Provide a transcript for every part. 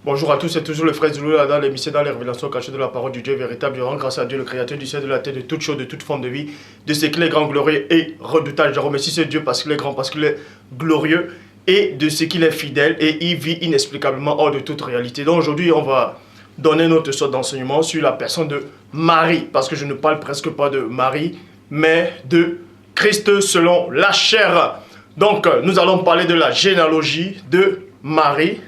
Bonjour à tous, c'est toujours le frère Zoulou dans l'émission dans les révélations cachées de la parole du Dieu véritable. Je rends grâce à Dieu, le créateur du ciel, de la terre, de toutes choses, de toute forme de vie, de ce qu'il est grand, glorieux et redoutable. Je remercie ce Dieu parce qu'il est grand, parce qu'il est glorieux et de ce qu'il est fidèle et il vit inexplicablement hors de toute réalité. Donc aujourd'hui, on va donner notre sorte d'enseignement sur la personne de Marie, parce que je ne parle presque pas de Marie, mais de Christ selon la chair. Donc nous allons parler de la généalogie de Marie,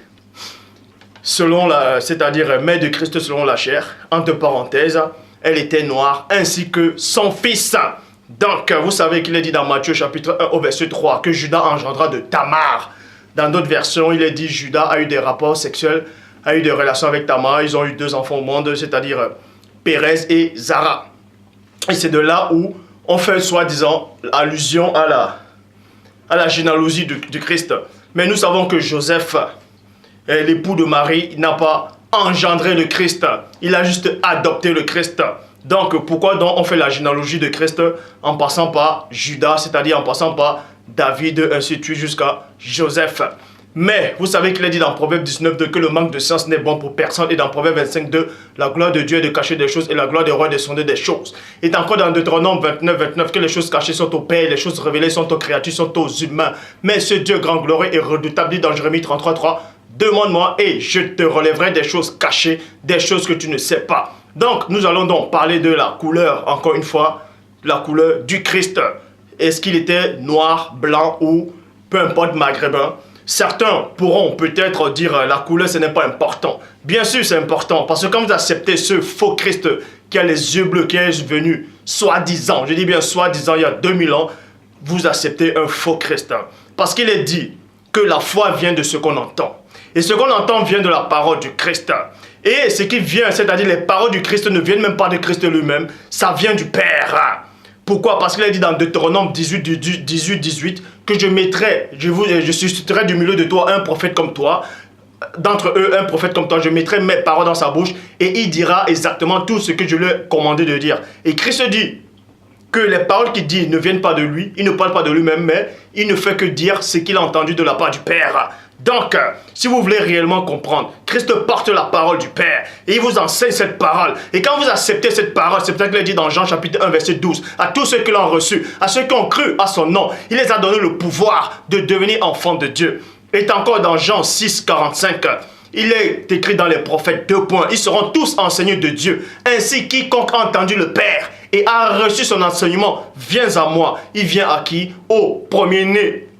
c'est-à-dire mère de Christ selon la chair. Entre parenthèses, elle était noire, ainsi que son fils. Donc, vous savez qu'il est dit dans Matthieu chapitre 1 au verset 3 que Judas engendra de Tamar. Dans d'autres versions, il est dit Judas a eu des rapports sexuels, a eu des relations avec Tamar. Ils ont eu 2 enfants au monde, c'est-à-dire Pérez et Zara. Et c'est de là où on fait soi-disant allusion à la généalogie du Christ. Mais nous savons que Joseph, l'époux de Marie, n'a pas engendré le Christ. Il a juste adopté le Christ. Donc, pourquoi donc on fait la généalogie de Christ en passant par Judas, c'est-à-dire en passant par David, ainsi de suite, jusqu'à Joseph. Mais, vous savez qu'il est dit dans Proverbe 19 que le manque de sens n'est bon pour personne. Et dans Proverbe 25 la gloire de Dieu est de cacher des choses et la gloire des rois est de sonder des choses. Et encore dans Deutéronome 29 que les choses cachées sont au Père, les choses révélées sont aux créatures, sont aux humains. Mais ce Dieu grand, glorieux et redoutable dit dans Jérémie 33 demande-moi et je te relèverai des choses cachées, des choses que tu ne sais pas. Donc, nous allons donc parler de la couleur, encore une fois, la couleur du Christ. Est-ce qu'il était noir, blanc ou peu importe maghrébin? Certains pourront peut-être dire la couleur ce n'est pas important. Bien sûr c'est important parce que quand vous acceptez ce faux Christ qui a les yeux bleus, qui est venu soi-disant, je dis bien soi-disant il y a 2000 ans, vous acceptez un faux Christ. Parce qu'il est dit que la foi vient de ce qu'on entend. Et ce qu'on entend vient de la parole du Christ. Et ce qui vient, c'est-à-dire les paroles du Christ ne viennent même pas de Christ lui-même, ça vient du Père. Pourquoi? Parce qu'il a dit dans Deutéronome 18 que je susciterai du milieu de toi un prophète comme toi. D'entre eux, un prophète comme toi, je mettrai mes paroles dans sa bouche et il dira exactement tout ce que je lui ai commandé de dire. Et Christ dit que les paroles qu'il dit ne viennent pas de lui, il ne parle pas de lui-même, mais il ne fait que dire ce qu'il a entendu de la part du Père. Donc, si vous voulez réellement comprendre, Christ porte la parole du Père et il vous enseigne cette parole. Et quand vous acceptez cette parole, c'est peut-être qu'il est dit dans Jean chapitre 1 verset 12, à tous ceux qui l'ont reçu, à ceux qui ont cru à son nom, il les a donné le pouvoir de devenir enfants de Dieu. Et encore dans Jean 6, 45, il est écrit dans les prophètes 2 points, ils seront tous enseignés de Dieu. Ainsi, quiconque a entendu le Père et a reçu son enseignement, vient à moi. Il vient à qui? Au premier-né.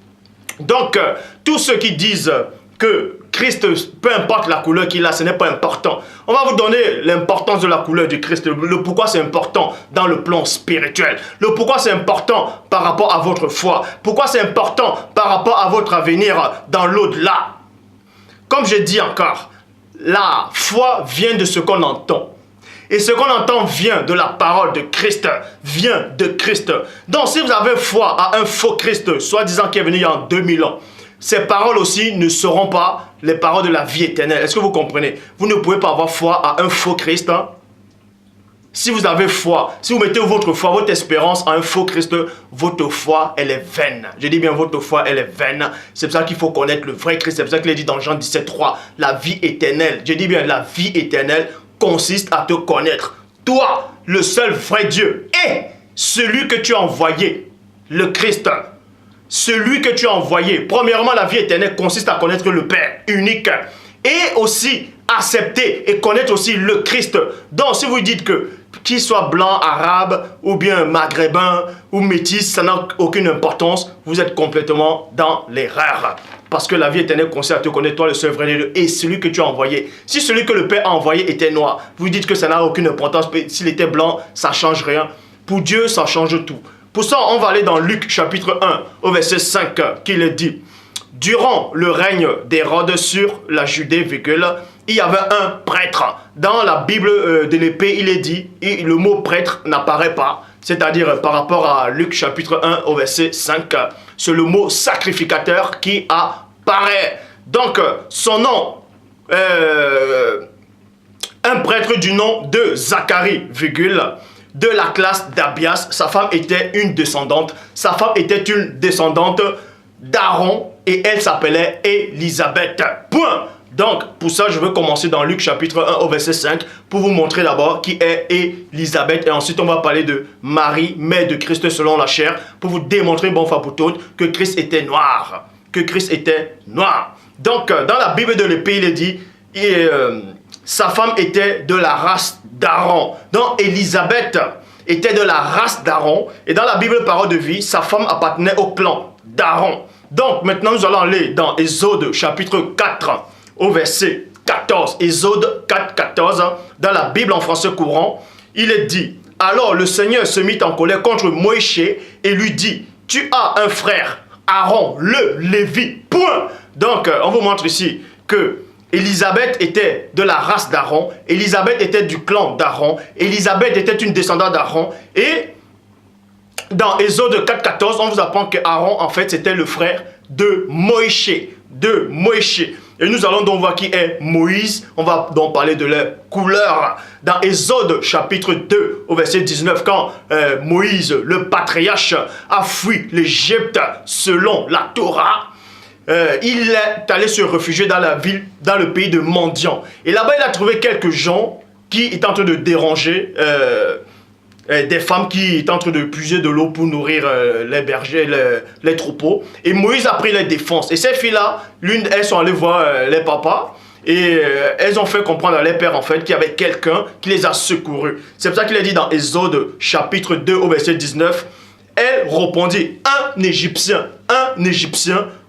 Donc, tous ceux qui disent que Christ, peu importe la couleur qu'il a, ce n'est pas important. On va vous donner l'importance de la couleur du Christ, le pourquoi c'est important dans le plan spirituel, le pourquoi c'est important par rapport à votre foi, pourquoi c'est important par rapport à votre avenir dans l'au-delà. Comme je dis encore, la foi vient de ce qu'on entend. Et ce qu'on entend vient de la parole de Christ, vient de Christ. Donc si vous avez foi à un faux Christ, soi-disant qui est venu il y a 2000 ans, ces paroles aussi ne seront pas les paroles de la vie éternelle. Est-ce que vous comprenez? Vous ne pouvez pas avoir foi à un faux Christ. Si vous avez foi, si vous mettez votre foi, votre espérance à un faux Christ, votre foi, elle est vaine. Je dis bien, votre foi, elle est vaine. C'est pour ça qu'il faut connaître le vrai Christ. C'est pour ça qu'il est dit dans Jean 17,3, la vie éternelle. Je dis bien, la vie éternelle consiste à te connaître. Toi, le seul vrai Dieu, et celui que tu as envoyé, le Christ. Celui que tu as envoyé. Premièrement, la vie éternelle consiste à connaître le Père unique. Et aussi accepter et connaître aussi le Christ. Donc, si vous dites que qu'il soit blanc, arabe, ou bien maghrébin, ou métis, ça n'a aucune importance, vous êtes complètement dans l'erreur. Parce que la vie éternelle consiste à te connaître, toi le seul vrai Dieu, et celui que tu as envoyé. Si celui que le Père a envoyé était noir, vous dites que ça n'a aucune importance, s'il était blanc, ça ne change rien. Pour Dieu, ça change tout. Pour ça, on va aller dans Luc chapitre 1, au verset 5, qu'il est dit. Durant le règne d'Hérode sur la Judée, il y avait un prêtre. Dans la Bible de l'épée, il est dit, et le mot prêtre n'apparaît pas. C'est-à-dire par rapport à Luc chapitre 1 au verset 5, c'est le mot sacrificateur qui apparaît. Donc, son nom, un prêtre du nom de Zacharie, de la classe d'Abias, sa femme était une descendante. Sa femme était une descendante d'Aaron et elle s'appelait Élisabeth. Point. Donc, pour ça, je veux commencer dans Luc chapitre 1 au verset 5 pour vous montrer d'abord qui est Élisabeth. Et ensuite, on va parler de Marie, mère de Christ selon la chair, pour vous démontrer, bon fois pour toutes, que Christ était noir. Que Christ était noir. Donc, dans la Bible de l'Épée, il est dit, sa femme était de la race d'Aaron. Donc, Élisabeth était de la race d'Aaron. Et dans la Bible Parole de vie, sa femme appartenait au clan d'Aaron. Donc, maintenant, nous allons aller dans Exode chapitre 4 au verset 14. Exode 4, 14. Dans la Bible en français courant, il est dit, alors le Seigneur se mit en colère contre Moïse et lui dit, tu as un frère, Aaron, le Lévi. Point. Donc, on vous montre ici que Élisabeth était de la race d'Aaron. Élisabeth était du clan d'Aaron. Élisabeth était une descendante d'Aaron. Et dans Exode 4, 14, on vous apprend que Aaron, en fait, c'était le frère de Moïse. De Moïse. Et nous allons donc voir qui est Moïse. On va donc parler de leur couleur. Dans Exode chapitre 2 au verset 19, quand Moïse, le patriarche, a fui l'Égypte selon la Torah, il est allé se réfugier dans la ville, dans le pays de Mendiant. Et là-bas, il a trouvé quelques gens qui étaient en train de déranger des femmes qui étaient en train de puiser de l'eau pour nourrir les bergers, les troupeaux. Et Moïse a pris les défenses. Et ces filles-là, elles sont allées voir les papas. Et elles ont fait comprendre à les pères, en fait, qu'il y avait quelqu'un qui les a secourus. C'est pour ça qu'il est dit dans Exode chapitre 2 au verset 19, elle répondit, un Égyptien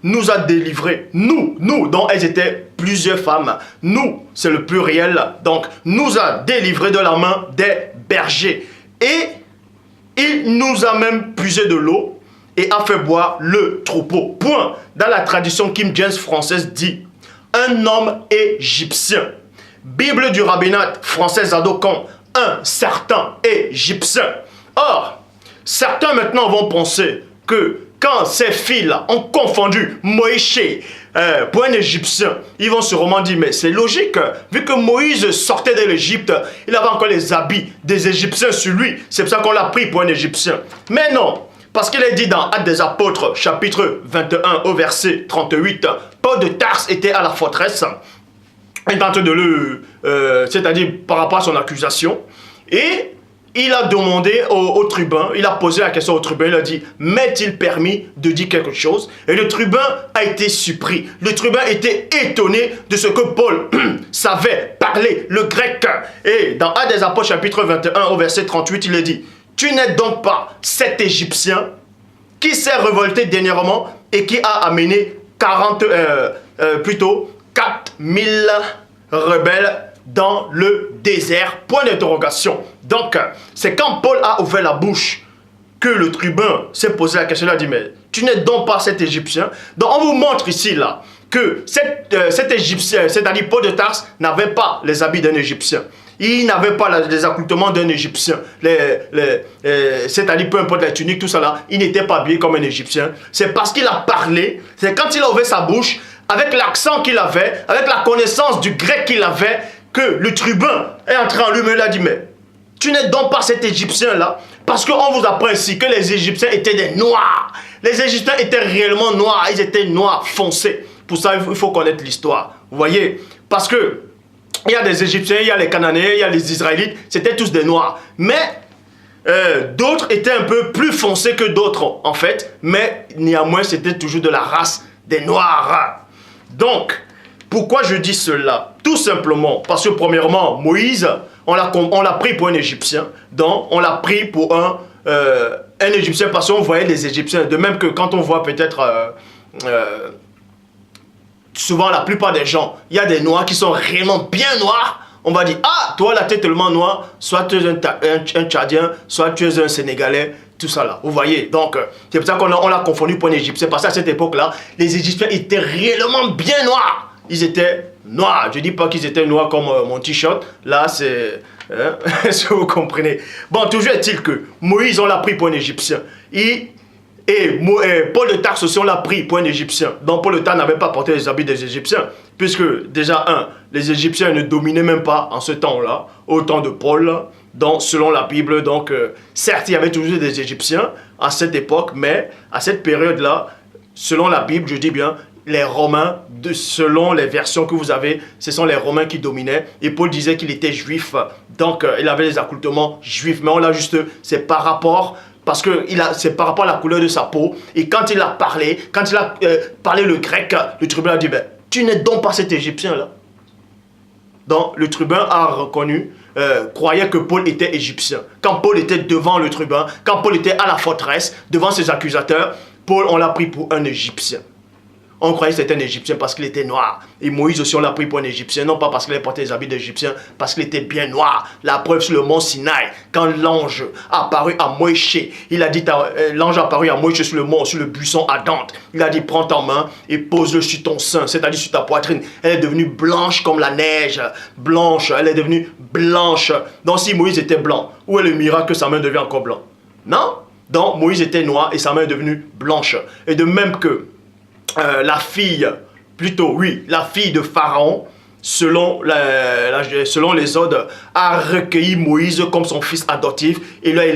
nous a délivrés. Nous, donc elles étaient plusieurs femmes. Nous, c'est le pluriel, donc nous a délivrés de la main des bergers. Et il nous a même puisé de l'eau et a fait boire le troupeau. Point. Dans la tradition King James française dit, un homme égyptien. Bible du rabbinat français Zadokan, un certain égyptien. Or, certains maintenant vont penser que quand ces filles-là ont confondu Moïse pour un Égyptien, ils vont sûrement dire, mais c'est logique, vu que Moïse sortait de l'Égypte, il avait encore les habits des Égyptiens sur lui, c'est pour ça qu'on l'a pris pour un Égyptien. Mais non, parce qu'il est dit dans Actes des Apôtres, chapitre 21 au verset 38, Paul de Tarse était à la forteresse, il est en train de le, c'est-à-dire par rapport à son accusation, et il a demandé au tribun, il a posé la question au tribun, il a dit, m'est-il permis de dire quelque chose? Et le tribun a été surpris. Le tribun était étonné de ce que Paul savait parler le grec. Et dans Actes des Apôtres chapitre 21 au verset 38, il est dit, tu n'es donc pas cet Égyptien qui s'est révolté dernièrement et qui a amené 4000 rebelles dans le désert, point d'interrogation. Donc, c'est quand Paul a ouvert la bouche que le tribun s'est posé la question, il a dit, mais tu n'es donc pas cet Égyptien. Donc, on vous montre ici, là, que cet Égyptien, c'est-à-dire Paul de Tarse, n'avait pas les habits d'un Égyptien. Il n'avait pas les accoutrements d'un Égyptien. C'est-à-dire, peu importe la tunique, tout ça là, il n'était pas habillé comme un Égyptien. C'est parce qu'il a parlé, c'est quand il a ouvert sa bouche, avec l'accent qu'il avait, avec la connaissance du grec qu'il avait, que le tribun est entré en lui-même et a dit, mais tu n'es donc pas cet Égyptien-là, parce qu'on vous apprend ici que les Égyptiens étaient des noirs. Les Égyptiens étaient réellement noirs, ils étaient noirs foncés. Pour ça, il faut connaître l'histoire. Vous voyez, parce que il y a des Égyptiens, il y a les Cananéens, il y a les Israélites, c'était tous des noirs. Mais d'autres étaient un peu plus foncés que d'autres, en fait. Mais néanmoins, c'était toujours de la race des noirs. Donc, pourquoi je dis cela? Tout simplement parce que premièrement, Moïse, on l'a pris pour un Égyptien. Donc, on l'a pris pour un Égyptien parce qu'on voyait les Égyptiens. De même que quand on voit peut-être... souvent, la plupart des gens, il y a des noirs qui sont réellement bien noirs. On va dire, ah, toi là, tu es tellement noir, soit tu es un Tchadien, soit tu es un Sénégalais, tout ça là. Vous voyez, donc, c'est pour ça qu'on l'a confondu pour un Égyptien. Parce qu'à cette époque-là, les Égyptiens étaient réellement bien noirs. Ils étaient noirs. Je ne dis pas qu'ils étaient noirs comme mon t-shirt. Là, c'est... Hein, si vous comprenez. Bon, toujours est-il que Moïse, on l'a pris pour un Égyptien. Et Paul de Tarse aussi, on l'a pris pour un Égyptien. Donc Paul de Tarse n'avait pas porté les habits des Égyptiens. Puisque déjà, les Égyptiens ne dominaient même pas en ce temps-là, au temps de Paul. Donc selon la Bible, donc certes, il y avait toujours des Égyptiens à cette époque, mais à cette période-là, selon la Bible, je dis bien, les Romains, selon les versions que vous avez, ce sont les Romains qui dominaient. Et Paul disait qu'il était juif, donc il avait les accoutrements juifs. Mais on l'a juste, c'est par rapport, parce que c'est par rapport à la couleur de sa peau. Et quand il a parlé, le grec, le tribunal a dit, ben, tu n'es donc pas cet Égyptien-là. Donc le tribun a reconnu, croyait que Paul était égyptien. Quand Paul était devant le tribun, quand Paul était à la forteresse, devant ses accusateurs, Paul, on l'a pris pour un Égyptien. On croyait que c'était un Égyptien parce qu'il était noir. Et Moïse aussi, on l'a pris pour un Égyptien. Non pas parce qu'il avait porté les habits d'Égyptien, parce qu'il était bien noir. La preuve sur le mont Sinaï, quand l'ange apparut à Moïse, il a dit, l'ange apparut à Moïse sur le mont, sur le buisson ardente. Il a dit, prends ta main et pose-le sur ton sein, c'est-à-dire sur ta poitrine. Elle est devenue blanche comme la neige. Blanche, elle est devenue blanche. Donc si Moïse était blanc, où est le miracle que sa main devient encore blanc? Non? Donc Moïse était noir et sa main est devenue blanche. Et de même que la fille de Pharaon, selon les ordres, a recueilli Moïse comme son fils adoptif et elle a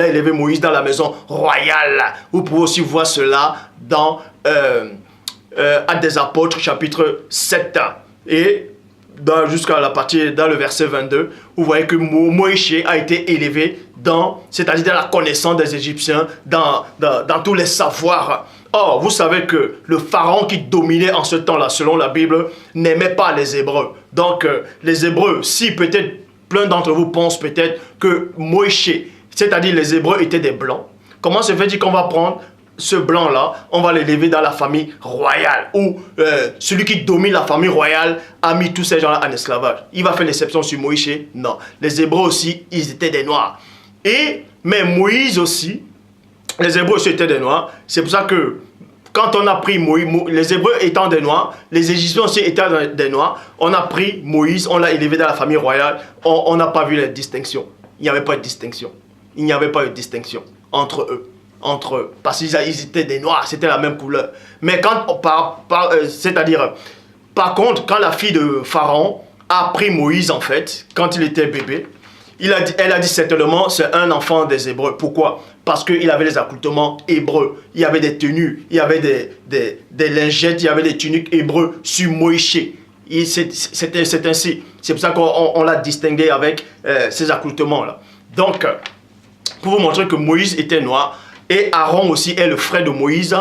élevé Moïse dans la maison royale. Vous pouvez aussi voir cela dans Actes des Apôtres, chapitre 7. Et jusqu'à la partie, dans le verset 22, vous voyez que Moïse a été élevé c'est-à-dire dans la connaissance des Égyptiens, dans tous les savoirs. Or, vous savez que le pharaon qui dominait en ce temps-là, selon la Bible, n'aimait pas les Hébreux. Donc, les Hébreux, si peut-être plein d'entre vous pensent peut-être que Moïse, c'est-à-dire les Hébreux étaient des Blancs, comment se fait-il qu'on va prendre ce blanc-là, on va l'élever dans la famille royale, où celui qui domine la famille royale a mis tous ces gens-là en esclavage? Il va faire l'exception sur Moïse? Non. Les Hébreux aussi, ils étaient des Noirs. Mais Moïse aussi, les Hébreux aussi étaient des Noirs. C'est pour ça que quand on a pris Moïse, les Hébreux étant des Noirs, les Égyptiens aussi étant des Noirs, on a pris Moïse, on l'a élevé dans la famille royale, on n'a pas vu les distinctions. Il n'y avait pas de distinction. Il n'y avait pas de distinction entre eux. Parce qu'ils étaient des Noirs, c'était la même couleur. Mais par contre, quand la fille de Pharaon a pris Moïse, en fait, quand il était bébé, elle a dit certainement, c'est un enfant des Hébreux. Pourquoi? Parce qu'il avait les accoutrements hébreux. Il y avait des tenues, il y avait des lingettes, il y avait des tuniques hébreux sur Moïse. C'est ainsi. C'est pour ça qu'on l'a distingué avec ces accoutrements-là. Donc, pour vous montrer que Moïse était noir, et Aaron aussi est le frère de Moïse,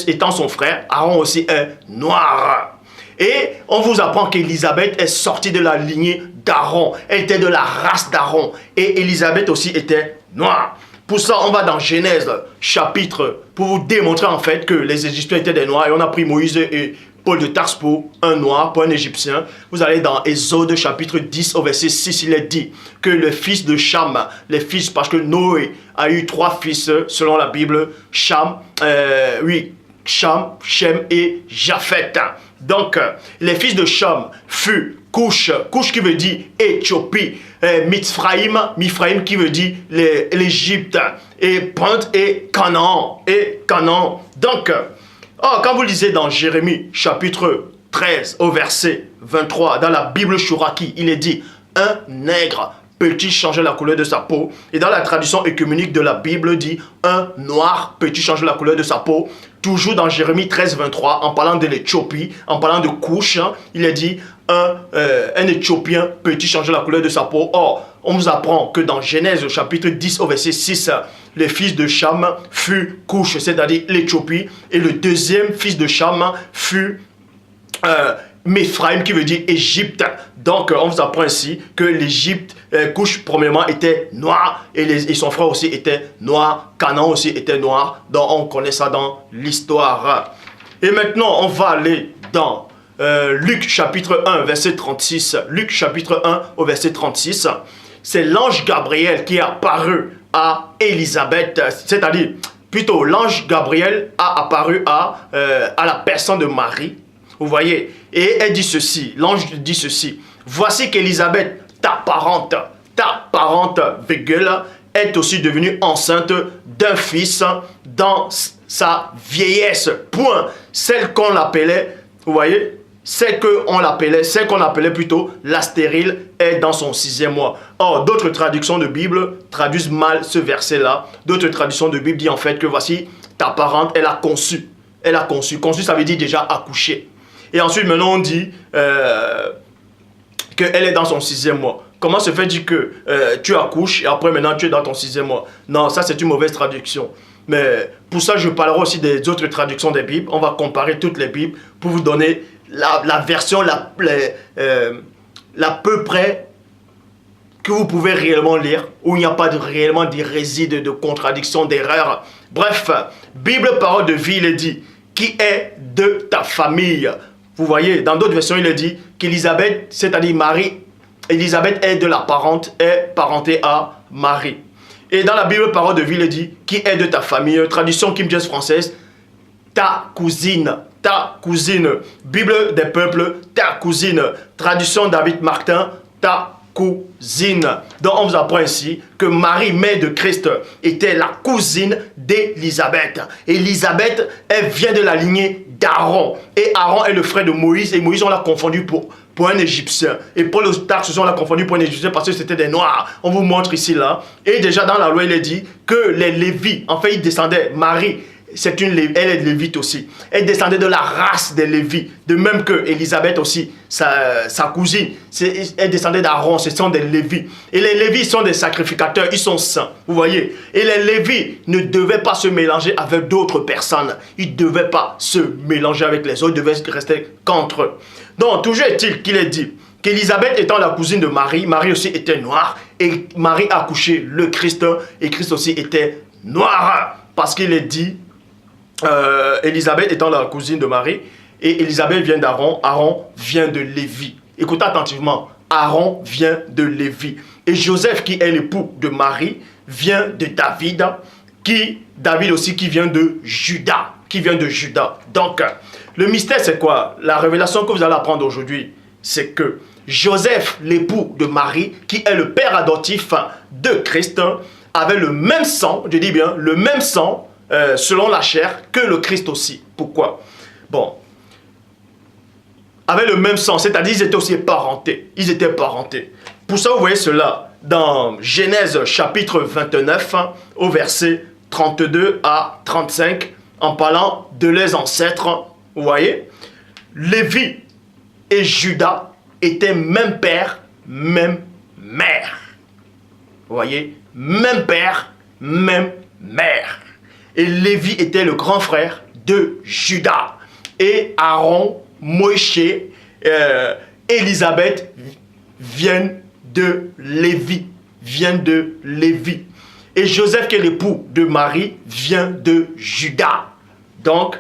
étant son frère, Aaron aussi est noir. Et on vous apprend qu'Élisabeth est sortie de la lignée d'Aaron. Elle était de la race d'Aaron. Et Élisabeth aussi était noire. Pour ça, on va dans Genèse, chapitre, pour vous démontrer en fait que les Égyptiens étaient des noirs. Et on a pris Moïse et Paul de Tarse pour un noir, pour un Égyptien. Vous allez dans Exode, chapitre 10, au verset 6, il est dit que le fils de Cham, parce que Noé a eu 3 fils, selon la Bible, Cham, Shem et Japheth. Donc, les fils de Cham furent Couche qui veut dire Éthiopie, Mithraïm qui veut dire l'Égypte, et Pente et Canaan. Donc, quand vous lisez dans Jérémie, chapitre 13, au verset 23, dans la Bible Chouraki, il est dit, un nègre peut-il changer la couleur de sa peau? Et dans la traduction œcuménique de la Bible dit, un noir peut-il changer la couleur de sa peau? Toujours dans Jérémie 13, 23, en parlant de l'Éthiopie, en parlant de couche, il est dit, un Éthiopien peut-il changer la couleur de sa peau? Or, on vous apprend que dans Genèse, au chapitre 10, au verset 6, les fils de Cham furent couche, c'est-à-dire l'Éthiopie, et le deuxième fils de Cham fut Mithraïm, qui veut dire Égypte. Donc, on vous apprend ici que l'Égypte, couche, premièrement, était noire, et son frère aussi était noir, Canaan aussi était noir. Donc, on connaît ça dans l'histoire. Et maintenant, on va aller dans Luc chapitre 1, verset 36. Luc chapitre 1, au verset 36. C'est l'ange Gabriel qui est apparu à Élisabeth, c'est-à-dire, plutôt, l'ange Gabriel a apparu à la personne de Marie. Vous voyez, et elle dit ceci, l'ange dit ceci, voici qu'Élisabeth, ta parente, est aussi devenue enceinte d'un fils dans sa vieillesse. Point. Celle qu'on l'appelait, vous voyez, celle qu'on appelait plutôt la stérile est dans son 6e mois. Or, d'autres traductions de Bible traduisent mal ce verset-là. D'autres traductions de Bible disent en fait que voici, ta parente, elle a conçu. Elle a conçu. Conçu, ça veut dire déjà accoucher. Et ensuite, maintenant, on dit qu'elle est dans son 6e mois. Comment se fait-il que tu accouches et après, maintenant, tu es dans ton 6e mois? Non, ça, c'est une mauvaise traduction. Mais pour ça, je parlerai aussi des autres traductions des Bibles. On va comparer toutes les Bibles pour vous donner la version la peu près que vous pouvez réellement lire, où il n'y a pas réellement d'hérésie, de contradiction, d'erreur. Bref, Bible, parole de vie, il est dit, qui est de ta famille. Vous voyez, dans d'autres versions, il est dit qu'Élisabeth, c'est-à-dire Marie, Élisabeth est de la parente, est parentée à Marie. Et dans la Bible, parole de vie, il est dit, qui est de ta famille. Traduction King James française, ta cousine. Ta cousine. Bible des peuples, ta cousine. Traduction David Martin, ta cousine. Donc on vous apprend ici que Marie, mère de Christ, était la cousine d'Élisabeth. Élisabeth, elle vient de la lignée d'Aaron. Et Aaron est le frère de Moïse. Et Moïse, on l'a confondu pour un Égyptien. Et Paul aux Tarses, on l'a confondu pour un Égyptien parce que c'était des Noirs. On vous montre ici, là. Et déjà dans la loi, il est dit que les Lévites, en fait, ils descendaient. Marie, elle est lévite aussi. Elle descendait de la race des Lévites. De même que Élisabeth aussi, sa cousine, elle descendait d'Aaron. Ce sont des Lévites. Et les Lévites sont des sacrificateurs. Ils sont saints. Vous voyez. Et les Lévites ne devaient pas se mélanger avec d'autres personnes. Ils ne devaient pas se mélanger avec les autres. Ils devaient rester qu'entre eux. Donc, toujours est-il qu'il est dit qu'Élisabeth étant la cousine de Marie, Marie aussi était noire. Et Marie a accouché le Christ. Et Christ aussi était noir. Parce qu'il est dit... Élisabeth étant la cousine de Marie, et Élisabeth vient d'Aaron, Aaron vient de Lévi. Écoutez attentivement, Aaron vient de Lévi. Et Joseph, qui est l'époux de Marie, vient de David, David aussi qui vient de Juda. Donc, le mystère c'est quoi? La révélation que vous allez apprendre aujourd'hui, c'est que Joseph, l'époux de Marie, qui est le père adoptif de Christ, avait le même sang, je dis bien, le même sang, selon la chair, que le Christ aussi. Pourquoi? Bon, avec le même sang, c'est-à-dire ils étaient aussi parentés. Ils étaient parentés. Pour ça, vous voyez cela dans Genèse chapitre 29, au verset 32 à 35, en parlant de leurs ancêtres. Vous voyez, Lévi et Judas étaient même père, même mère. Vous voyez, même père, même mère. Et Lévi était le grand frère de Judas. Et Aaron, Moïse, Élisabeth viennent de Lévi. Et Joseph, qui est l'époux de Marie, vient de Judas. Donc,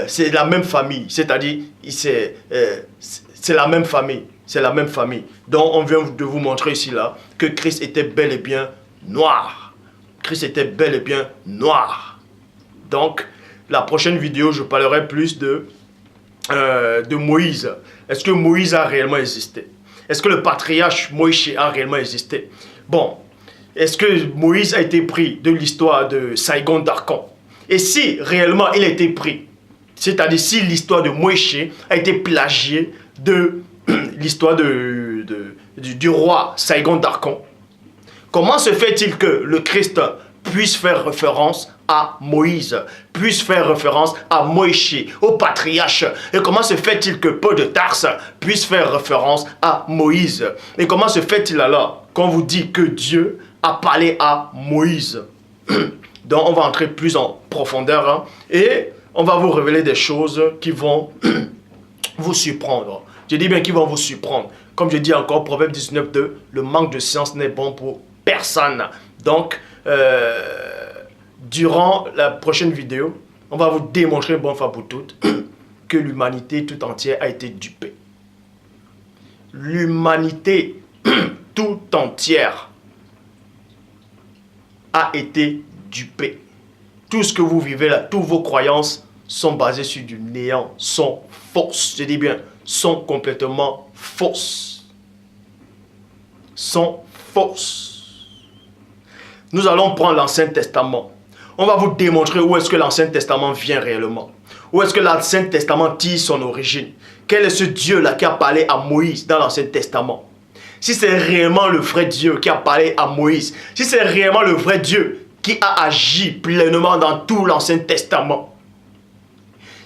c'est la même famille. C'est-à-dire, c'est la même famille. C'est la même famille. Donc, on vient de vous montrer ici, là, que Christ était bel et bien noir. Christ était bel et bien noir. Donc, la prochaine vidéo, je parlerai plus de Moïse. Est-ce que Moïse a réellement existé? Est-ce que le patriarche Moïse a réellement existé? Bon, est-ce que Moïse a été pris de l'histoire de Saigon d'Arcon? Et si réellement il a été pris, c'est-à-dire si l'histoire de Moïse a été plagiée de l'histoire du roi Saigon d'Arcon, comment se fait-il que le Christ puisse faire référence à Moïse, puisse faire référence à Moïse, au patriarche? Et comment se fait-il que Paul de Tarse puisse faire référence à Moïse? Et comment se fait-il alors qu'on vous dit que Dieu a parlé à Moïse? Donc on va entrer plus en profondeur, hein, et on va vous révéler des choses qui vont vous surprendre. Je dis bien qui vont vous surprendre. Comme je dis encore, Proverbe 19:2, le manque de science n'est bon pour personne. Donc, durant la prochaine vidéo, on va vous démontrer une bonne fois pour toutes que l'humanité tout entière a été dupée. L'humanité tout entière a été dupée. Tout ce que vous vivez là, toutes vos croyances sont basées sur du néant, sont fausses. Je dis bien, sont complètement fausses. Sont fausses. Nous allons prendre l'Ancien Testament. On va vous démontrer où est-ce que l'Ancien Testament vient réellement. Où est-ce que l'Ancien Testament tire son origine. Quel est ce Dieu-là qui a parlé à Moïse dans l'Ancien Testament? Si c'est réellement le vrai Dieu qui a parlé à Moïse, si c'est réellement le vrai Dieu qui a agi pleinement dans tout l'Ancien Testament,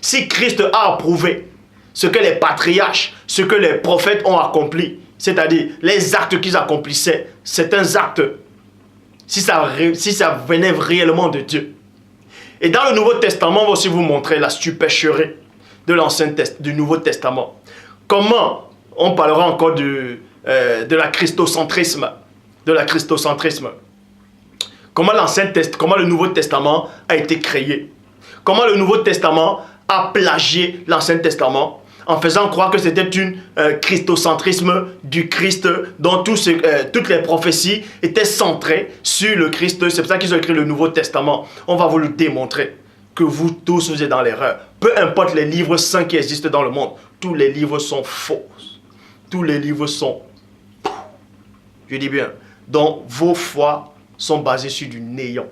Si Christ a approuvé ce que les patriarches, ce que les prophètes ont accompli, c'est-à-dire les actes qu'ils accomplissaient, c'est un acte, si ça venait réellement de Dieu. Et dans le Nouveau Testament, on va aussi vous montrer la supercherie du Nouveau Testament. Comment on parlera encore de la christocentrisme, Comment le Nouveau Testament a été créé. Comment le Nouveau Testament a plagié l'Ancien Testament en faisant croire que c'était un christocentrisme du Christ dont toutes les prophéties étaient centrées sur le Christ. C'est pour ça qu'ils ont écrit le Nouveau Testament. On va vous le démontrer que vous tous vous êtes dans l'erreur. Peu importe les livres saints qui existent dans le monde, tous les livres sont faux. Tous les livres sont, je dis bien, dont vos foi sont basées sur du néant.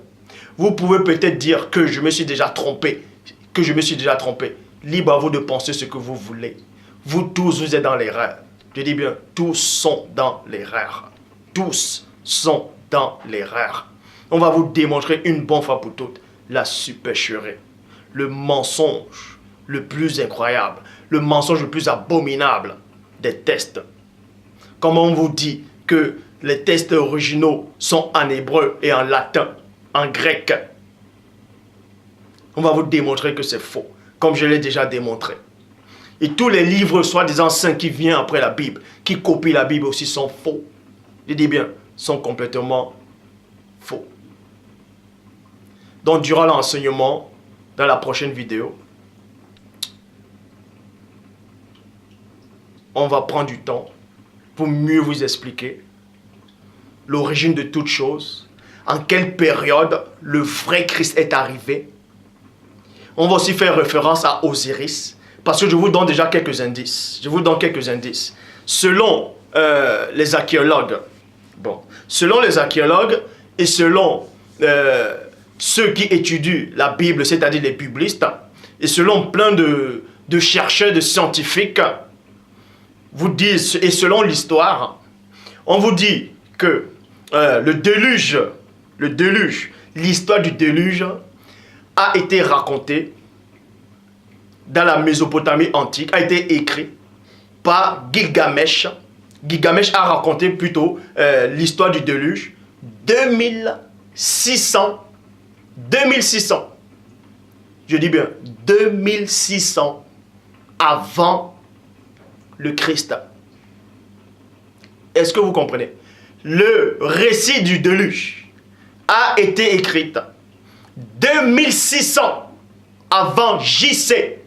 Vous pouvez peut-être dire que je me suis déjà trompé, Libre à vous de penser ce que vous voulez. Vous tous, vous êtes dans l'erreur. Je dis bien, tous sont dans l'erreur. Tous sont dans l'erreur. On va vous démontrer une bonne fois pour toutes la supercherie, le mensonge le plus incroyable, le mensonge le plus abominable des textes. Comment on vous dit que les textes originaux sont en hébreu et en latin, en grec. On va vous démontrer que c'est faux, comme je l'ai déjà démontré. Et tous les livres soi-disant saints qui viennent après la Bible, qui copient la Bible aussi, sont faux. Je dis bien, sont complètement faux. Donc, durant l'enseignement, dans la prochaine vidéo, on va prendre du temps pour mieux vous expliquer l'origine de toutes choses, en quelle période le vrai Christ est arrivé. On va aussi faire référence à Osiris, parce que je vous donne déjà quelques indices. Selon les archéologues, et selon ceux qui étudient la Bible, c'est-à-dire les biblistes, et selon plein de chercheurs, de scientifiques, vous disent, et selon l'histoire, on vous dit que l'histoire du déluge a été racontée dans la Mésopotamie antique, a été écrite par Gilgamesh. Gilgamesh a raconté plutôt l'histoire du déluge 2600, je dis bien 2600 avant le Christ. Est-ce que vous comprenez? Le récit du déluge a été écrit 2600 avant JC,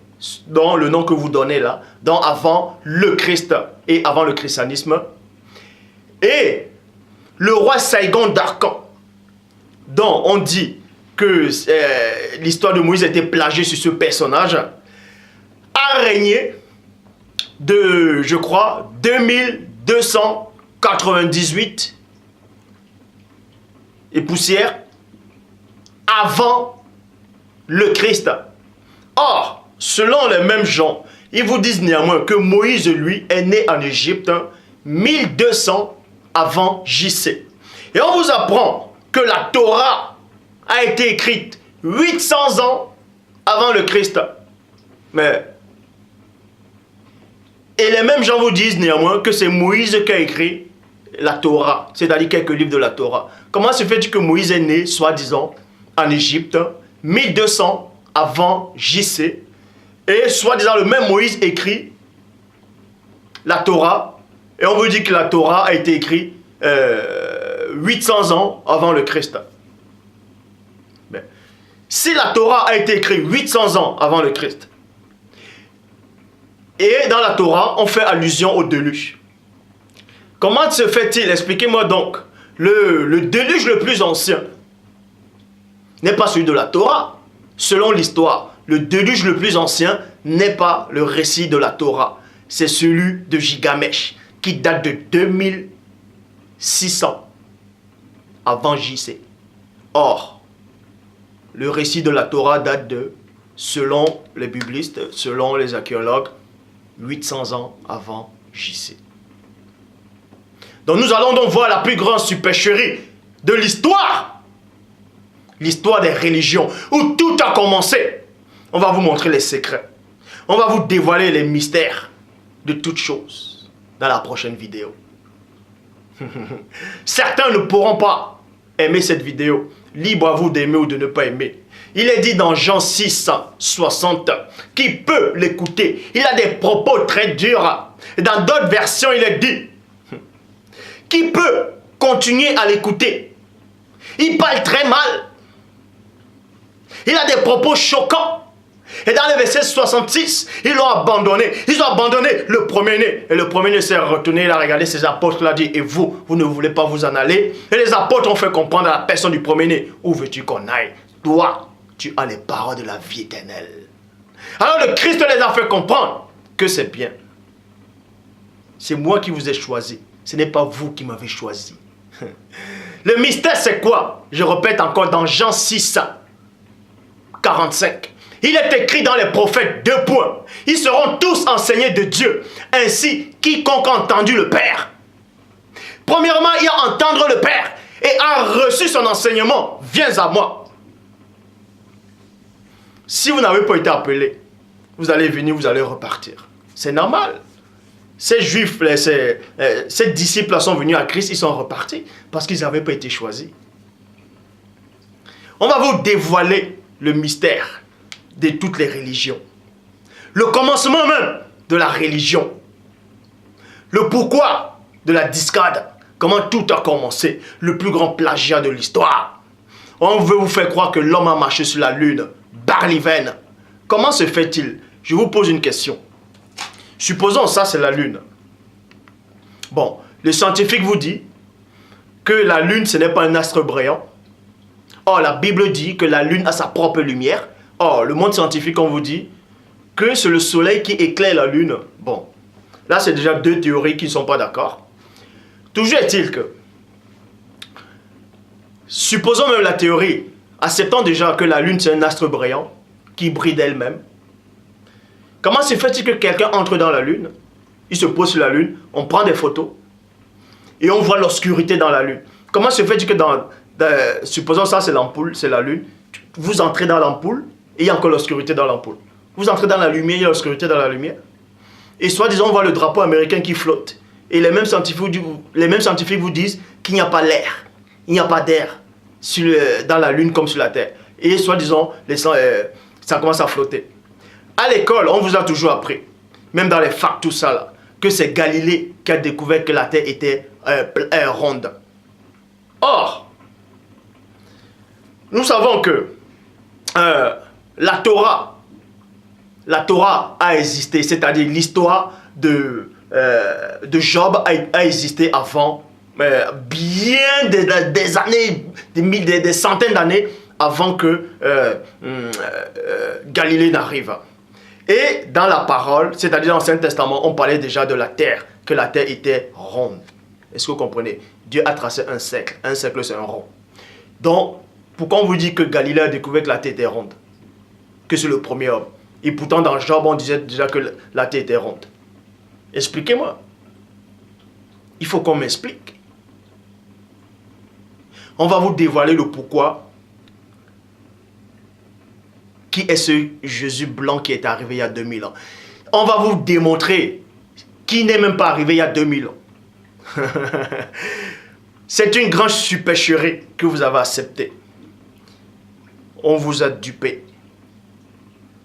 dont le nom que vous donnez là, donc avant le Christ et avant le christianisme. Et le roi Saigon d'Arcan, dont on dit que l'histoire de Moïse a été plagiée sur ce personnage, a régné de, je crois, 2298 et poussière avant le Christ. Or, selon les mêmes gens, ils vous disent néanmoins que Moïse, lui, est né en Égypte 1200 avant JC. Et on vous apprend que la Torah a été écrite 800 ans avant le Christ. Et les mêmes gens vous disent néanmoins que c'est Moïse qui a écrit la Torah, c'est-à-dire quelques livres de la Torah. Comment se fait-il que Moïse est né, soi-disant, en Égypte, 1200 avant JC, et soi-disant le même Moïse écrit la Torah, et on vous dit que la Torah a été écrite 800 ans avant le Christ. Si la Torah a été écrite 800 ans avant le Christ, et dans la Torah, on fait allusion au déluge. Comment se fait-il? Expliquez-moi donc. Le déluge le plus ancien n'est pas celui de la Torah. Selon l'histoire, le déluge le plus ancien n'est pas le récit de la Torah. C'est celui de Gilgamesh, qui date de 2600 avant JC. Or, le récit de la Torah date de, selon les biblistes, selon les archéologues, 800 ans avant JC. Donc nous allons donc voir la plus grande supercherie de l'histoire. L'histoire des religions, où tout a commencé. On va vous montrer les secrets. On va vous dévoiler les mystères de toutes choses dans la prochaine vidéo. Certains ne pourront pas aimer cette vidéo. Libre à vous d'aimer ou de ne pas aimer. Il est dit dans Jean 6, 60, qui peut l'écouter. Il a des propos très durs. Dans d'autres versions, il est dit, qui peut continuer à l'écouter. Il parle très mal. Il a des propos choquants. Et dans le verset 66, ils l'ont abandonné. Ils ont abandonné le premier-né. Et le premier-né s'est retourné, il a regardé ses apôtres, il a dit, et vous, vous ne voulez pas vous en aller? Et les apôtres ont fait comprendre à la personne du premier-né, où veux-tu qu'on aille? Toi, tu as les paroles de la vie éternelle. Alors le Christ les a fait comprendre que c'est bien. C'est moi qui vous ai choisi. Ce n'est pas vous qui m'avez choisi. Le mystère, c'est quoi? Je répète encore dans Jean 6, 45. Il est écrit dans les prophètes, 2 points. Ils seront tous enseignés de Dieu. Ainsi, quiconque a entendu le Père. Premièrement, il y a entendre le Père et a reçu son enseignement. Viens à moi. Si vous n'avez pas été appelé, vous allez venir, vous allez repartir. C'est normal. Ces juifs, ces disciples sont venus à Christ, ils sont repartis parce qu'ils n'avaient pas été choisis. On va vous dévoiler le mystère de toutes les religions. Le commencement même de la religion. Le pourquoi de la discade. Comment tout a commencé. Le plus grand plagiat de l'histoire. On veut vous faire croire que l'homme a marché sur la lune. Barlivène. Comment se fait-il? Je vous pose une question. Supposons ça c'est la lune. Bon, le scientifique vous dit que la lune ce n'est pas un astre brillant. Or la Bible dit que la lune a sa propre lumière. Or le monde scientifique on vous dit que c'est le soleil qui éclaire la lune. Bon, là c'est déjà 2 théories qui ne sont pas d'accord. Toujours est-il que, supposons même la théorie, acceptant déjà que la lune c'est un astre brillant qui brille d'elle-même. Comment se fait-il que quelqu'un entre dans la lune, il se pose sur la lune, on prend des photos et on voit l'obscurité dans la lune? Comment se fait-il que supposons ça c'est l'ampoule, c'est la lune, vous entrez dans l'ampoule et il y a encore l'obscurité dans l'ampoule. Vous entrez dans la lumière, il y a l'obscurité dans la lumière. Et soi-disant on voit le drapeau américain qui flotte. Et les mêmes scientifiques vous disent qu'il n'y a pas l'air, il n'y a pas d'air dans la lune comme sur la terre. Et soi-disant ça commence à flotter. À l'école, on vous a toujours appris, même dans les facs, tout ça là, que c'est Galilée qui a découvert que la Terre était ronde. Or, nous savons que la Torah a existé, c'est-à-dire l'histoire de Job a existé avant, bien des années, des centaines d'années avant que Galilée n'arrive. Et dans la parole, c'est-à-dire dans l'Ancien Testament, on parlait déjà de la terre, que la terre était ronde. Est-ce que vous comprenez? Dieu a tracé un cercle c'est un rond. Donc, pourquoi on vous dit que Galilée a découvert que la terre était ronde? Que c'est le premier homme. Et pourtant dans Job, on disait déjà que la terre était ronde. Expliquez-moi. Il faut qu'on m'explique. On va vous dévoiler le pourquoi. Qui est ce Jésus blanc qui est arrivé il y a 2000 ans? On va vous démontrer qui n'est même pas arrivé il y a 2000 ans. C'est une grande supercherie que vous avez acceptée. On vous a dupé.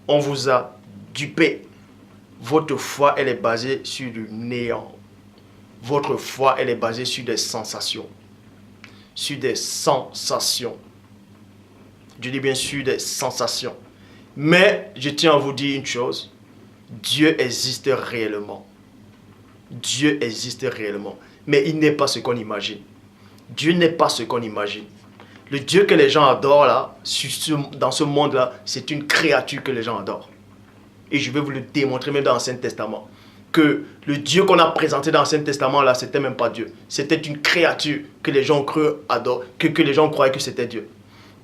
On vous a dupé. Votre foi, elle est basée sur du néant. Votre foi, elle est basée sur des sensations. Sur des sensations. Je dis bien sûr des sensations. Mais je tiens à vous dire une chose. Dieu existe réellement. Dieu existe réellement. Mais il n'est pas ce qu'on imagine. Dieu n'est pas ce qu'on imagine. Le Dieu que les gens adorent là, dans ce monde-là, c'est une créature que les gens adorent. Et je vais vous le démontrer même dans l'Ancien Testament. Que le Dieu qu'on a présenté dans l'Ancien Testament là, c'était même pas Dieu. C'était une créature que les gens adorent, que les gens croyaient que c'était Dieu.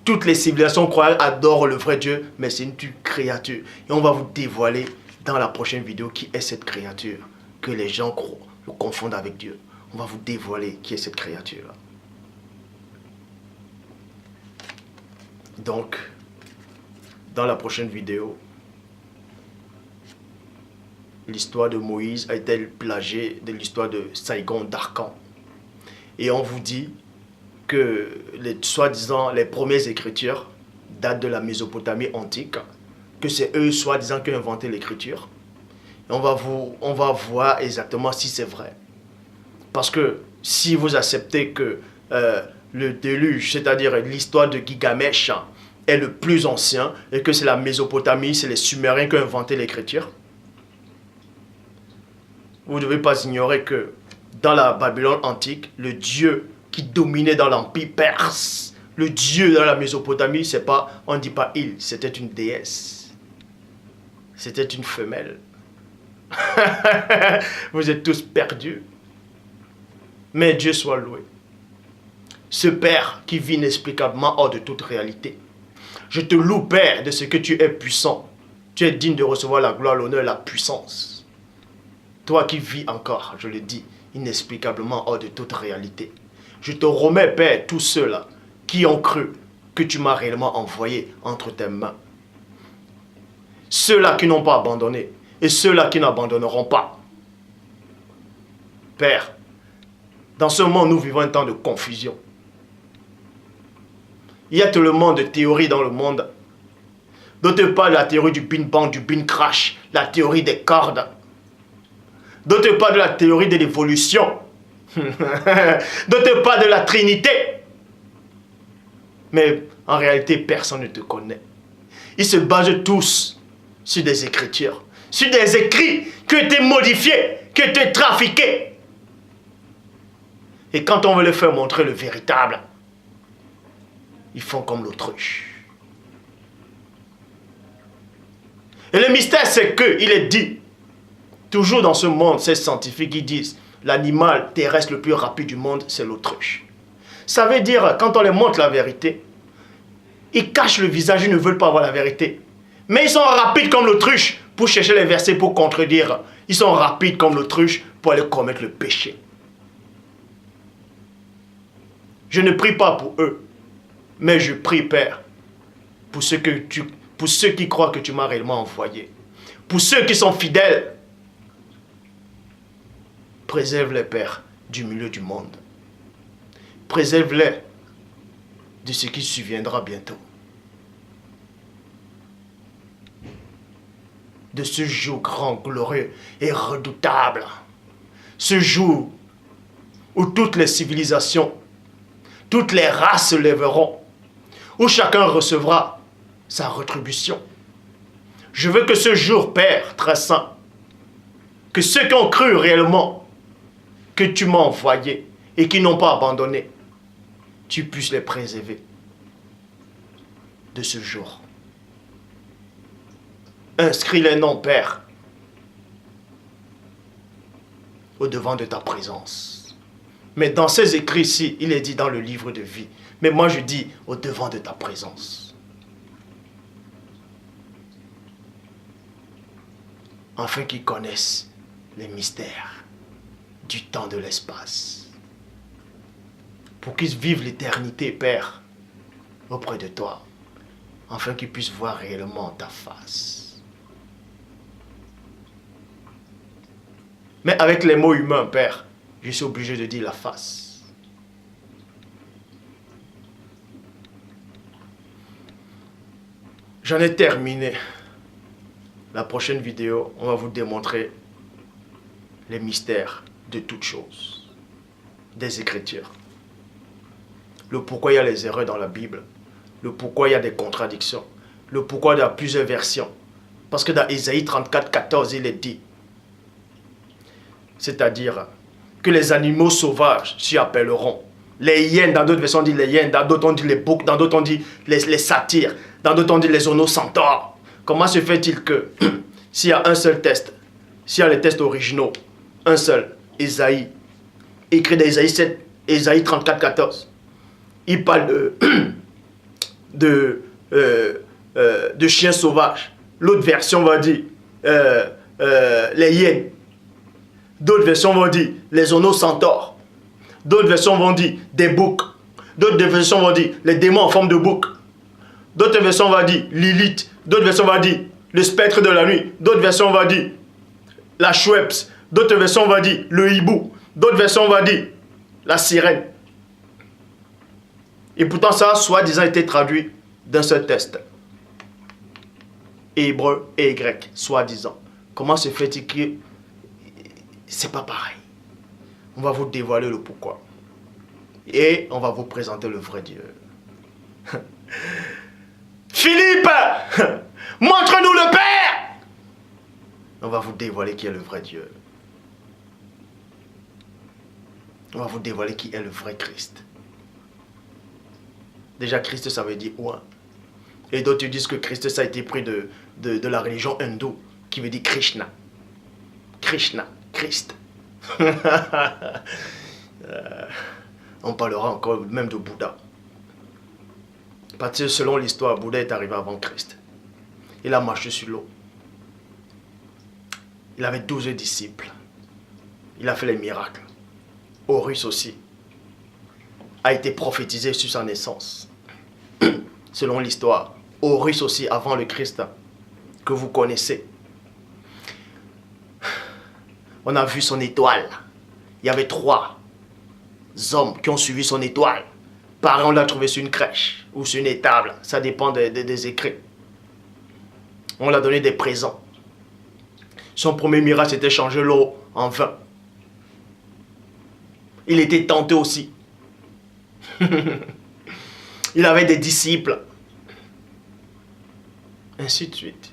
Toutes les civilisations adorent le vrai Dieu, mais c'est une créature. Et on va vous dévoiler dans la prochaine vidéo qui est cette créature que les gens confondent avec Dieu. On va vous dévoiler qui est cette créature-là. Donc, dans la prochaine vidéo, l'histoire de Moïse a été plagiée de l'histoire de Saigon d'Arcan. Et on vous dit que soi-disant les premières écritures datent de la Mésopotamie antique, que c'est eux soi-disant qui ont inventé l'écriture. On va voir exactement si c'est vrai. Parce que si vous acceptez que le déluge, c'est-à-dire l'histoire de Gilgamesh, est le plus ancien et que c'est la Mésopotamie, c'est les Sumériens qui ont inventé l'écriture, vous ne devez pas ignorer que dans la Babylone antique, le dieu qui dominait dans l'empire perse, le dieu dans la Mésopotamie, c'est pas, on ne dit pas il, c'était une déesse. C'était une femelle. Vous êtes tous perdus. Mais Dieu soit loué. Ce Père qui vit inexplicablement hors de toute réalité. Je te loue, Père, de ce que tu es puissant. Tu es digne de recevoir la gloire, l'honneur et la puissance. Toi qui vis encore, je le dis, inexplicablement hors de toute réalité. Je te remets, Père, tous ceux-là qui ont cru que tu m'as réellement envoyé entre tes mains. Ceux-là qui n'ont pas abandonné et ceux-là qui n'abandonneront pas. Père, dans ce monde, nous vivons un temps de confusion. Il y a tellement de théories dans le monde. D'autres parlent de la théorie du Big Bang, du Big Crash, la théorie des cordes. D'autres parlent de la théorie de l'évolution. D'autres parlent de la Trinité. Mais en réalité, personne ne te connaît. Ils se basent tous sur des écritures, sur des écrits qui ont été modifiés, qui ont été trafiqués. Et quand on veut leur faire montrer le véritable, ils font comme l'autruche. Et le mystère, c'est qu'il est dit, toujours dans ce monde, ces scientifiques qui disent, l'animal terrestre le plus rapide du monde, c'est l'autruche. Ça veut dire, quand on leur montre la vérité, ils cachent le visage, ils ne veulent pas voir la vérité. Mais ils sont rapides comme l'autruche pour chercher les versets pour contredire. Ils sont rapides comme l'autruche pour aller commettre le péché. Je ne prie pas pour eux, mais je prie, Père, pour ceux qui croient que tu m'as réellement envoyé. Pour ceux qui sont fidèles, préserve-les, Père, du milieu du monde. Préserve-les de ce qui surviendra bientôt. De ce jour grand, glorieux et redoutable. Ce jour où toutes les civilisations, toutes les races se lèveront, où chacun recevra sa rétribution. Je veux que ce jour, Père très saint, que ceux qui ont cru réellement que tu m'as envoyé et qui n'ont pas abandonné, tu puisses les préserver de ce jour. Inscris les noms, Père, au devant de ta présence. Mais dans ces écrits-ci, il est dit dans le livre de vie. Mais moi je dis au devant de ta présence. Afin qu'ils connaissent les mystères du temps de l'espace. Pour qu'ils vivent l'éternité, Père, auprès de toi. Afin qu'ils puissent voir réellement ta face. Mais avec les mots humains, Père, je suis obligé de dire la face. J'en ai terminé. La prochaine vidéo, on va vous démontrer les mystères de toutes choses, des Écritures. Le pourquoi il y a les erreurs dans la Bible, le pourquoi il y a des contradictions, le pourquoi il y a plusieurs versions. Parce que dans Ésaïe 34, 14, il est dit, c'est-à-dire que les animaux sauvages s'y appelleront. Les hyènes, dans d'autres versions on dit les hyènes, dans d'autres on dit les boucs, dans d'autres on dit les satyres, dans d'autres on dit les onocentaures. Comment se fait-il que s'il y a un seul test, s'il y a les tests originaux, un seul, Ésaïe, écrit dans Ésaïe 7, Ésaïe 34, 14, il parle de chiens sauvages. L'autre version va dire les hyènes. D'autres versions vont dire les onocentaures. D'autres versions vont dire des boucs. D'autres versions vont dire les démons en forme de bouc. D'autres versions vont dire Lilith. D'autres versions vont dire le spectre de la nuit. D'autres versions vont dire la Schweppes. D'autres versions, on va dire le hibou. D'autres versions, on va dire la sirène. Et pourtant, ça a soi-disant été traduit dans ce test. Hébreu et grec, soi-disant. Comment se fait-il que c'est pas pareil? On va vous dévoiler le pourquoi. Et on va vous présenter le vrai Dieu. Philippe, montre-nous le Père. On va vous dévoiler qui est le vrai Dieu. On va vous dévoiler qui est le vrai Christ. Déjà, Christ, ça veut dire ouin. Et d'autres disent que Christ, ça a été pris de la religion hindoue, qui veut dire Krishna. Krishna, Christ. On parlera encore même de Bouddha. Parce que selon l'histoire, Bouddha est arrivé avant Christ. Il a marché sur l'eau. Il avait 12 disciples. Il a fait les miracles. Horus aussi a été prophétisé sur sa naissance. Selon l'histoire, Horus aussi avant le Christ, que vous connaissez. On a vu son étoile. Il y avait 3 hommes qui ont suivi son étoile. Pareil, on l'a trouvé sur une crèche ou sur une étable. Ça dépend des écrits. On l'a donné des présents. Son premier miracle, c'était changer l'eau en vin. Il était tenté aussi. Il avait des disciples. Ainsi de suite.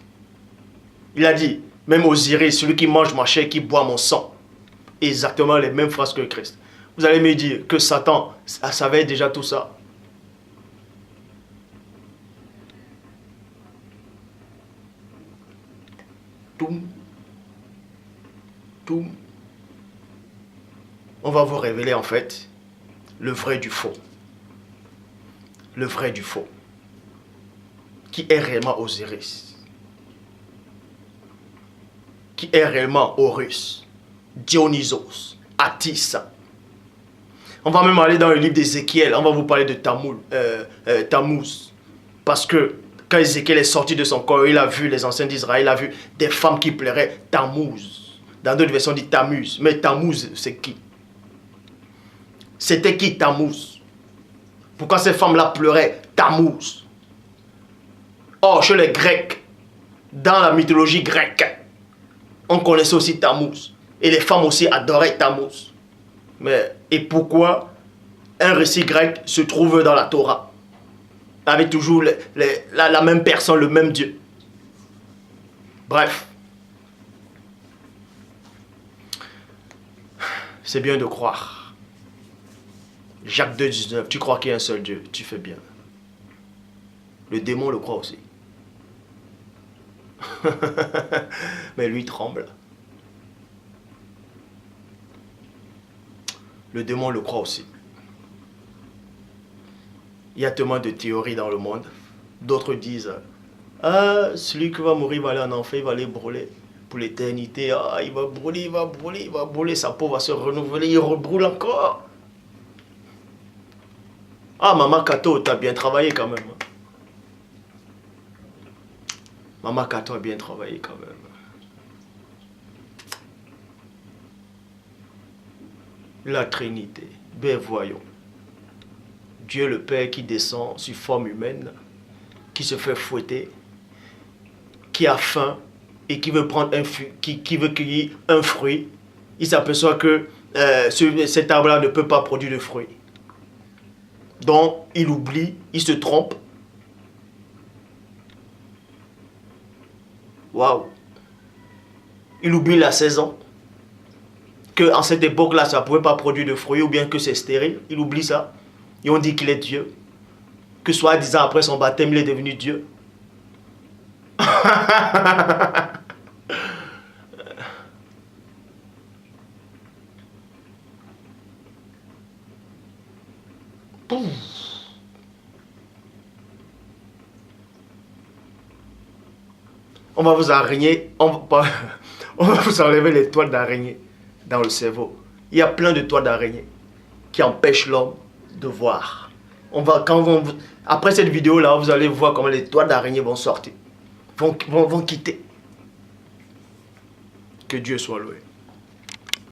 Il a dit, même Osiris, celui qui mange ma chair, qui boit mon sang. Exactement les mêmes phrases que Christ. Vous allez me dire que Satan savait déjà tout ça. Tout. On va vous révéler en fait le vrai du faux. Le vrai du faux. Qui est réellement Osiris? Qui est réellement Horus? Dionysos? Attis? On va même aller dans le livre d'Ézéchiel. On va vous parler de Tammuz. Parce que quand Ézéchiel est sorti de son corps, il a vu les anciens d'Israël, il a vu des femmes qui pleuraient Tammuz. Dans d'autres versions, on dit Tammuz. Mais Tammuz, c'est qui? C'était qui Tammuz? Pourquoi ces femmes-là pleuraient Tammuz? Or, chez les Grecs, dans la mythologie grecque, on connaissait aussi Tammuz. Et les femmes aussi adoraient Tammuz. Mais, et pourquoi un récit grec se trouve dans la Torah? Avec toujours la même personne, le même Dieu. Bref. C'est bien de croire. Jacques 2,19, tu crois qu'il y a un seul Dieu, tu fais bien. Le démon le croit aussi. Mais lui tremble. Le démon le croit aussi. Il y a tellement de théories dans le monde. D'autres disent, ah, celui qui va mourir va aller en enfer, il va aller brûler pour l'éternité. Ah, il va brûler, il va brûler, il va brûler. Sa peau va se renouveler, il rebrûle encore. Ah, Maman Kato, t'as bien travaillé quand même. Maman Kato a bien travaillé quand même. La Trinité. Ben voyons. Dieu le Père qui descend sur forme humaine, qui se fait fouetter, qui a faim et qui veut prendre qui veut cueillir un fruit. Il s'aperçoit que cet arbre-là ne peut pas produire de fruits. Donc, il oublie, il se trompe. Waouh! Il oublie la saison. Que en cette époque-là, ça ne pouvait pas produire de fruits ou bien que c'est stérile. Il oublie ça. Et on dit qu'il est Dieu. Que soi-disant, après son baptême, il est devenu Dieu. On va vous arraigner, on va vous enlever les toiles d'araignée dans le cerveau. Il y a plein de toiles d'araignée qui empêchent l'homme de voir. Après cette vidéo-là, vous allez voir comment les toiles d'araignée vont sortir, vont quitter. Que Dieu soit loué.